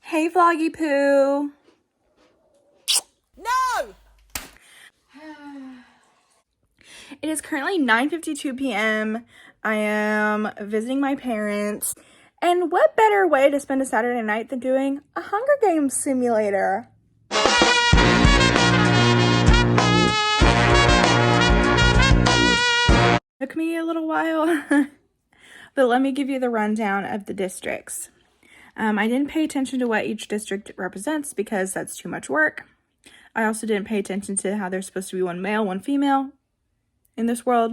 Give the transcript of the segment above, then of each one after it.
Hey, Vloggy Poo. No! It is currently 9:52 p.m. I am visiting my parents. And what better way to spend a Saturday night than doing a Hunger Games simulator? Took me a little while, but let me give you the rundown of the districts. I didn't pay attention to what each district represents because that's too much work. I also didn't pay attention to how there's supposed to be one male, one female. In this world,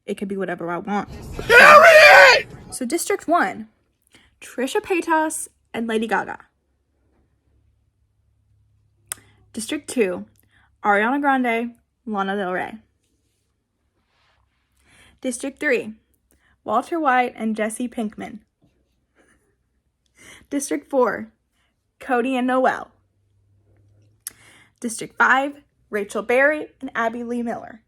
it could be whatever I want. Period! So District 1, Trisha Paytas and Lady Gaga. District 2, Ariana Grande, Lana Del Rey. District 3, Walter White and Jesse Pinkman. District 4, Cody and Noel. District 5, Rachel Berry and Abby Lee Miller.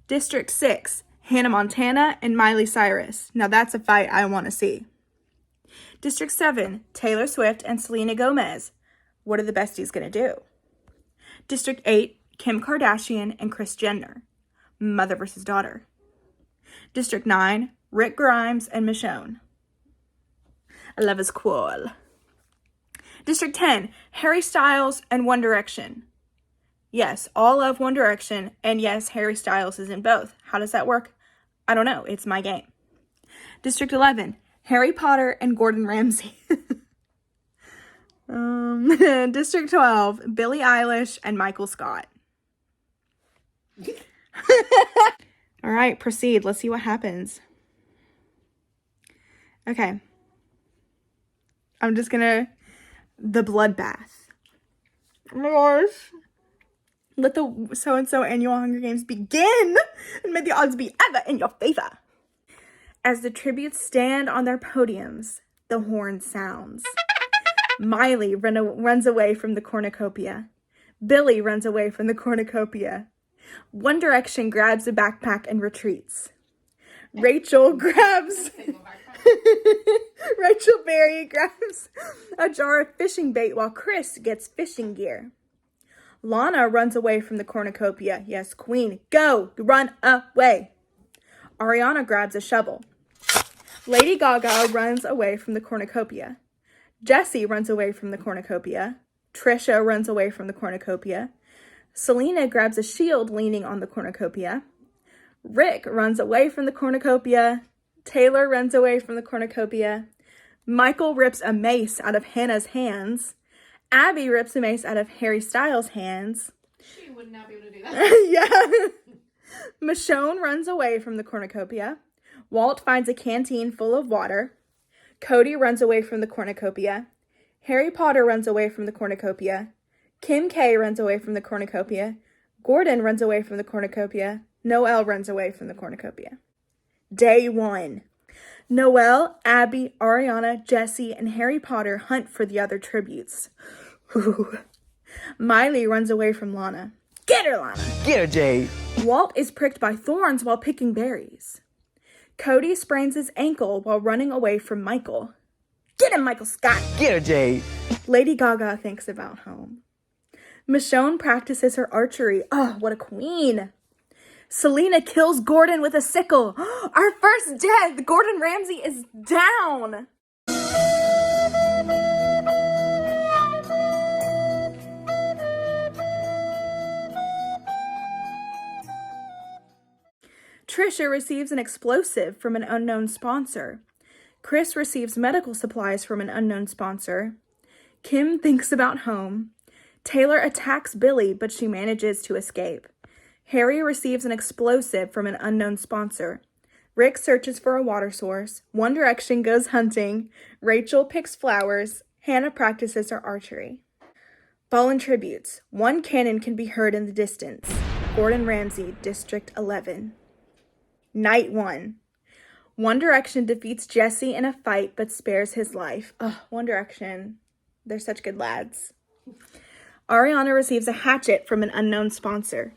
District 6, Hannah Montana and Miley Cyrus. Now that's a fight I want to see. District 7, Taylor Swift and Selena Gomez. What are the besties going to do? District 8, Kim Kardashian and Kris Jenner. Mother versus daughter. District 9, Rick Grimes and Michonne. Love is cool. District 10, Harry Styles and One Direction. Yes, all love One Direction, and yes, Harry Styles is in both. How does that work? I don't know. It's my game. District 11, Harry Potter and Gordon Ramsay. District 12, Billie Eilish and Michael Scott. All right, proceed. Let's see what happens. Okay. I'm just gonna... The bloodbath. Oh my gosh. Let the so-and-so annual Hunger Games begin, and may the odds be ever in your favor. As the tributes stand on their podiums, the horn sounds. Miley runs away from the cornucopia. Billy runs away from the cornucopia. One Direction grabs a backpack and retreats. Rachel Berry grabs a jar of fishing bait while Chris gets fishing gear. Lana runs away from the cornucopia. Yes, queen, go, run away. Ariana grabs a shovel. Lady Gaga runs away from the cornucopia. Jessie runs away from the cornucopia. Trisha runs away from the cornucopia. Selena grabs a shield leaning on the cornucopia. Rick runs away from the cornucopia. Taylor runs away from the cornucopia. Michael rips a mace out of Hannah's hands. Abby rips a mace out of Harry Styles' hands. She would not be able to do that. Yeah. Michonne runs away from the cornucopia. Walt finds a canteen full of water. Cody runs away from the cornucopia. Harry Potter runs away from the cornucopia. Kim K runs away from the cornucopia. Gordon runs away from the cornucopia. Noel runs away from the cornucopia. Day 1. Noel, Abby, Ariana, Jessie, and Harry Potter hunt for the other tributes. Miley runs away from Lana. Get her, Lana! Get her, Jade! Walt is pricked by thorns while picking berries. Cody sprains his ankle while running away from Michael. Get him, Michael Scott! Get her, Jade! Lady Gaga thinks about home. Michonne practices her archery. Oh, what a queen! Selena kills Gordon with a sickle. Our first death! Gordon Ramsay is down! Trisha receives an explosive from an unknown sponsor. Chris receives medical supplies from an unknown sponsor. Kim thinks about home. Taylor attacks Billy, but she manages to escape. Harry receives an explosive from an unknown sponsor. Rick searches for a water source. One Direction goes hunting. Rachel picks flowers. Hannah practices her archery. Fallen tributes. One cannon can be heard in the distance. Gordon Ramsay, District 11. Night 1. One Direction defeats Jesse in a fight but spares his life. Oh, One Direction. They're such good lads. Ariana receives a hatchet from an unknown sponsor.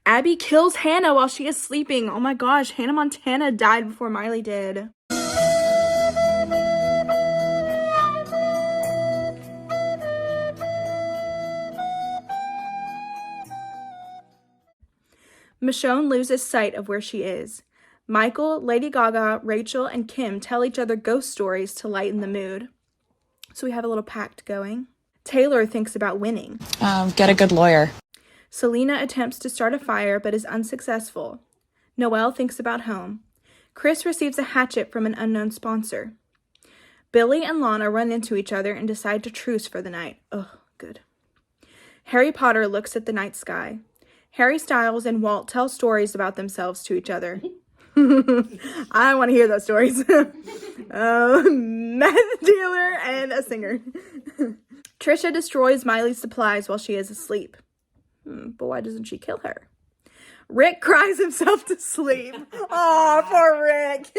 Abby kills Hannah while she is sleeping. Oh my gosh, Hannah Montana died before Miley did. Michonne loses sight of where she is. Michael, Lady Gaga, Rachel, and Kim tell each other ghost stories to lighten the mood. So we have a little pact going. Taylor thinks about winning. Get a good lawyer. Selena attempts to start a fire but is unsuccessful. Noelle thinks about home. Chris receives a hatchet from an unknown sponsor. Billy and Lana run into each other and decide to truce for the night. Ugh, good. Harry Potter looks at the night sky. Harry Styles and Walt tell stories about themselves to each other. I want to hear those stories. Meth dealer and a singer. Trisha destroys Miley's supplies while she is asleep. But why doesn't she kill her? Rick cries himself to sleep. Aw, poor Rick.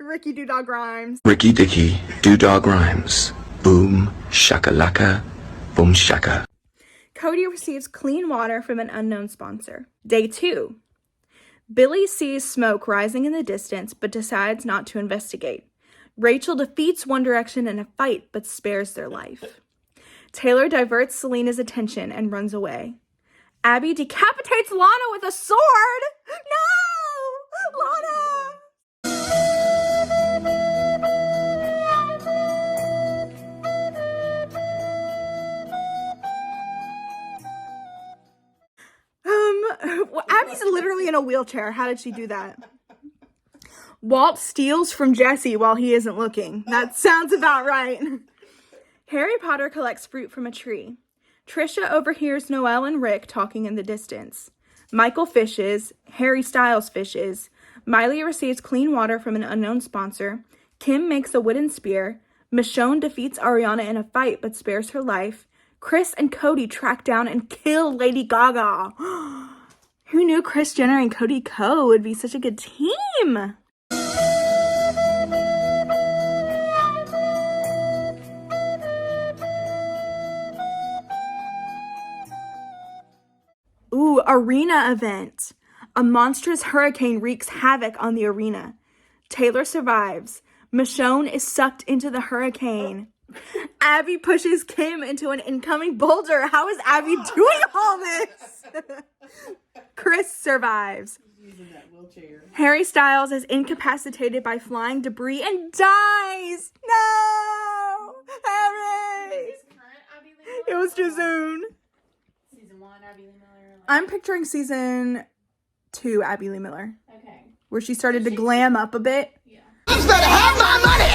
Ricky Doodog Rhymes. Ricky Dicky Doodog Rhymes. Boom, shakalaka, boom shaka. Cody receives clean water from an unknown sponsor. Day 2. Billy sees smoke rising in the distance, but decides not to investigate. Rachel defeats One Direction in a fight, but spares their life. Taylor diverts Selena's attention and runs away. Abby decapitates Lana with a sword! No! Lana! Abby's literally in a wheelchair. How did she do that? Walt steals from Jesse while he isn't looking. That sounds about right. Harry Potter collects fruit from a tree. Trisha overhears Noelle and Rick talking in the distance. Michael fishes. Harry Styles fishes. Miley receives clean water from an unknown sponsor. Kim makes a wooden spear. Michonne defeats Ariana in a fight but spares her life. Chris and Cody track down and kill Lady Gaga. Who knew Kris Jenner and Cody Ko would be such a good team? Ooh, arena event. A monstrous hurricane wreaks havoc on the arena. Taylor survives. Michonne is sucked into the hurricane. Abby pushes Kim into an incoming boulder. How is Abby doing all this? Chris survives. Harry Styles is incapacitated by flying debris and dies. No! Harry! It was too soon. Season 1, Abby Lee Miller. I'm picturing season 2 Abby Lee Miller. Okay. Where she started to glam up a bit. Yeah. Kids better have my money!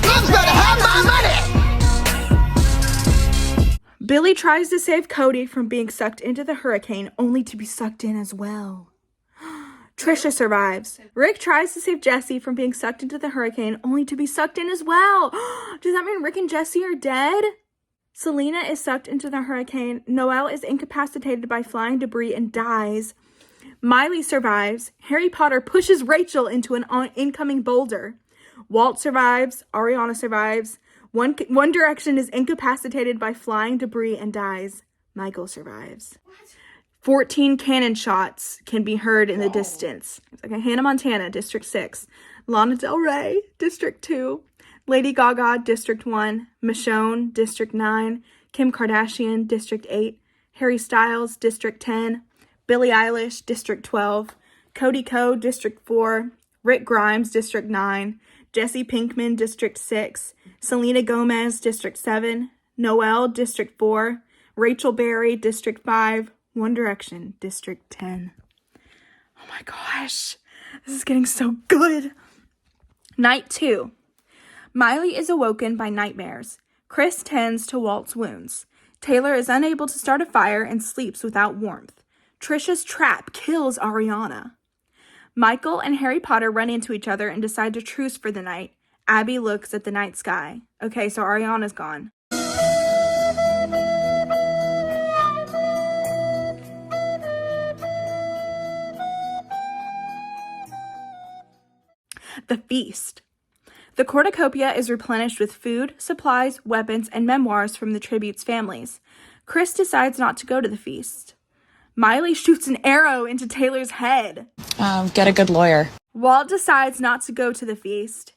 Kids better have my money! Billy tries to save Cody from being sucked into the hurricane, only to be sucked in as well. Trisha survives. Rick tries to save Jesse from being sucked into the hurricane, only to be sucked in as well. Does that mean Rick and Jesse are dead? Selena is sucked into the hurricane. Noelle is incapacitated by flying debris and dies. Miley survives. Harry Potter pushes Rachel into an incoming boulder. Walt survives. Ariana survives. One Direction is incapacitated by flying debris and dies. Michael survives. What? 14 cannon shots can be heard in the distance. It's like Hannah Montana, District 6. Lana Del Rey, District 2. Lady Gaga, District 1. Michonne, District 9. Kim Kardashian, District 8. Harry Styles, District 10. Billie Eilish, District 12. Cody Ko, District 4. Rick Grimes, District 9. Jesse Pinkman, District 6. Selena Gomez, District 7. Noelle, District 4. Rachel Berry, District 5. One Direction, District 10. Oh my gosh. This is getting so good. Night 2. Miley is awoken by nightmares. Chris tends to Walt's wounds. Taylor is unable to start a fire and sleeps without warmth. Trisha's trap kills Ariana. Michael and Harry Potter run into each other and decide to truce for the night. Abby looks at the night sky. Okay, so Ariana's gone. The feast. The cornucopia is replenished with food, supplies, weapons, and memoirs from the tribute's families. Chris decides not to go to the feast. Miley shoots an arrow into Taylor's head. Get a good lawyer. Walt decides not to go to the feast.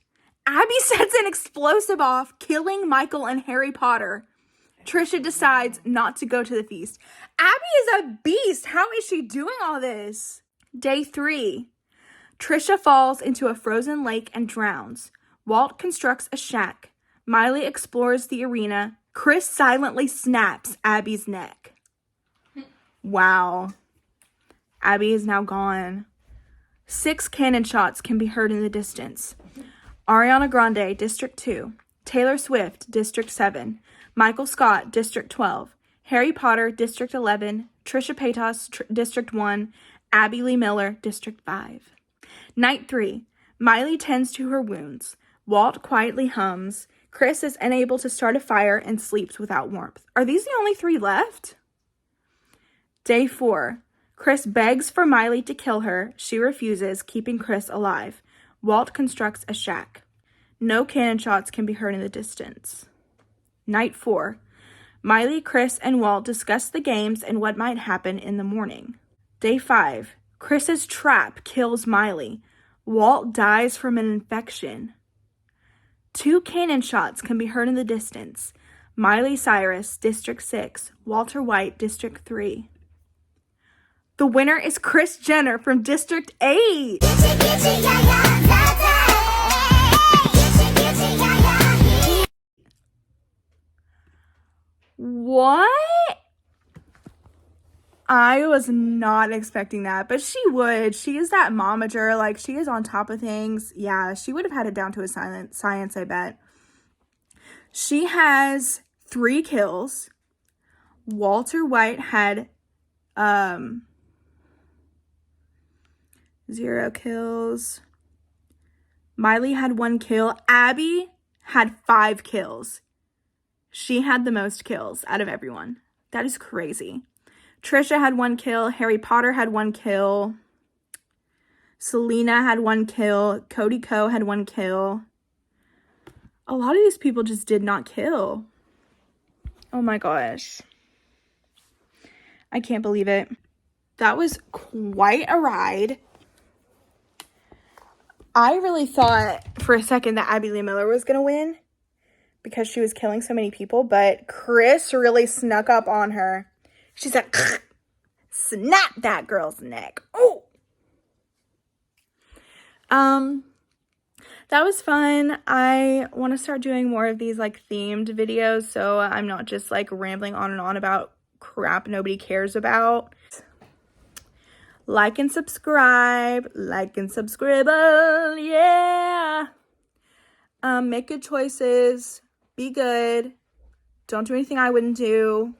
Abby sets an explosive off, killing Michael and Harry Potter. Trisha decides not to go to the feast. Abby is a beast. How is she doing all this? Day 3. Trisha falls into a frozen lake and drowns. Walt constructs a shack. Miley explores the arena. Chris silently snaps Abby's neck. Wow. Abby is now gone. 6 cannon shots can be heard in the distance. Ariana Grande, District 2. Taylor Swift, District 7. Michael Scott, District 12. Harry Potter, District 11. Trisha Paytas, District 1. Abby Lee Miller, District 5. Night 3. Miley tends to her wounds. Walt quietly hums. Chris is unable to start a fire and sleeps without warmth. Are these the only 3 left? Day 4. Chris begs for Miley to kill her. She refuses, keeping Chris alive. Walt constructs a shack. No cannon shots can be heard in the distance. Night 4. Miley, Chris, and Walt discuss the games and what might happen in the morning. Day 5. Chris's trap kills Miley. Walt dies from an infection. 2 cannon shots can be heard in the distance. Miley Cyrus, District 6. Walter White, District 3. The winner is Kris Jenner from District 8. What? I was not expecting that, but she would. She is that momager. Like, she is on top of things. Yeah, she would have had it down to a science, I bet. She has 3 kills. Walter White had 0 kills. Miley had 1 kill. Abby had 5 kills. She had the most kills out of everyone. That is crazy. Trisha had 1 kill. Harry Potter had 1 kill. Selena had 1 kill. Cody Ko had 1 kill. A lot of these people just did not kill. Oh my gosh. I can't believe it. That was quite a ride. I really thought for a second that Abby Lee Miller was going to win because she was killing so many people, but Chris really snuck up on her. She's like, snap that girl's neck. Oh! That was fun. I want to start doing more of these like themed videos so I'm not just like rambling on and on about crap nobody cares about. Like and subscribe. Like and subscribe. Yeah. Make good choices. Be good. Don't do anything I wouldn't do.